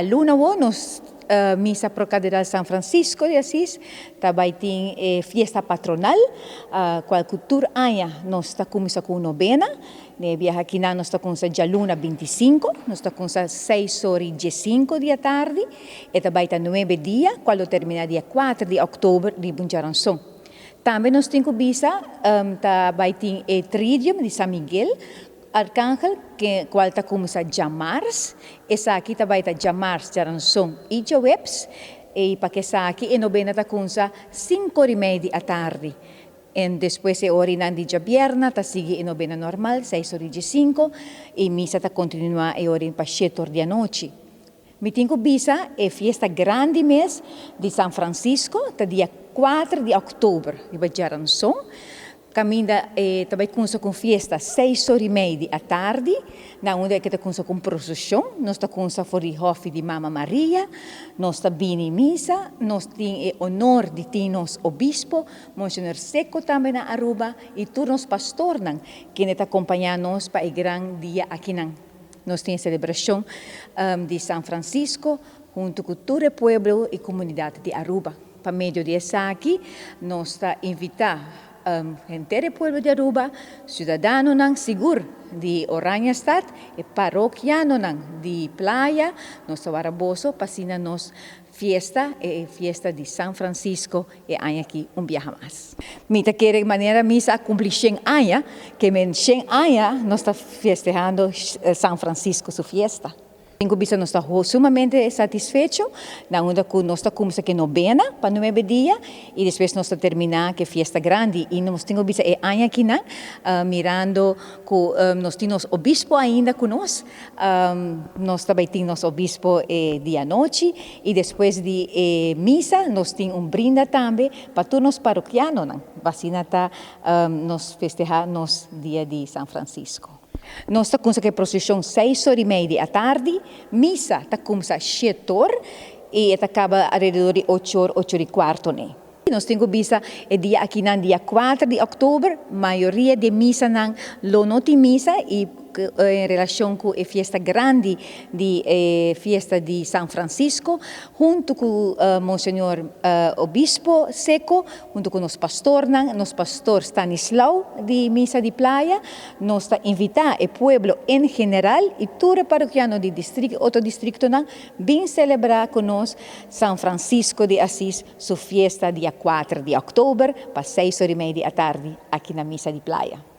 Lunawo nos misa pro Catedral San Francisco de Asís, também tem fiesta patronal, qual cultura aia nós está começando com novena, né viaja aqui nós está com a luna 25, nós está com 6 horas e 5 da tarde, e também está 9 dias, quando termina dia 4 de outubro de Bunjaranson. Também nós temos visa, também tem o Tridium de San Miguel, Arcángel, que qual está começa já março, essa aqui também está já março, já não são webs, e para que essa aqui e novena está começa 5h30 da tarde. E depois é hora de já vierna, está sigue em novena normal, 6h05, e missa está continua e hora para 7h da noite. Mi tenho visa é festa grande mês de San Francisco, está dia 4 de outubro, de Bajaranson. Caminha também com festa 6h30 da tarde, na onde que está com procissão, nós está com for the Hof de Mama Maria, nós está bem missa, nós temos o honor de ter nos obispo, Monsenhor Seco também na Aruba, e todos pastor que está acompanhando-nos para o grande dia aqui. Nós temos a celebração de San Francisco, junto com todo o povo e comunidade de Aruba. Para meio dessa aqui, nós está invitando gente do povo de Aruba, cidadano seguro de Oranjestad e paroquiano de Playa, nosso Baraboso, passina nos fiesta de San Francisco e aqui viaje mais. Mita quer maneira misa cumprir 100 anos, que men 100 anos nós está festejando San Francisco sua fiesta. Tenho visto nós está sumamente satisfeito, na onda que nós está começando que novena para 9 dias e depois nós está terminar que festa grande e nós temos visto aqui mirando que nós temos obispo ainda conosco, nós também temos obispo dia noite e depois de missa nós temos brinda também para todos os paroquianos, vacina tá nós festejar nos dia de San Francisco. Nós estamos com a procissão 6h30 da tarde, missa está começando às 7h e acaba ao redor de 8h, 8h15. Né? Nós temos vista o dia aqui no dia 4 de outubro, a maioria de missa não tem missa e em relação com a festa grande de festa de San Francisco, junto com Monsenhor Obispo Seco, junto com nosso pastor Stanislau de Missa de Playa, nós invitamos o povo em geral e todo o paroquiano de distrito, outro distrito, bem celebrar conosco San Francisco de Assis, sua festa dia 4 de outubro, para 6h30 da tarde, aqui na Missa de Playa.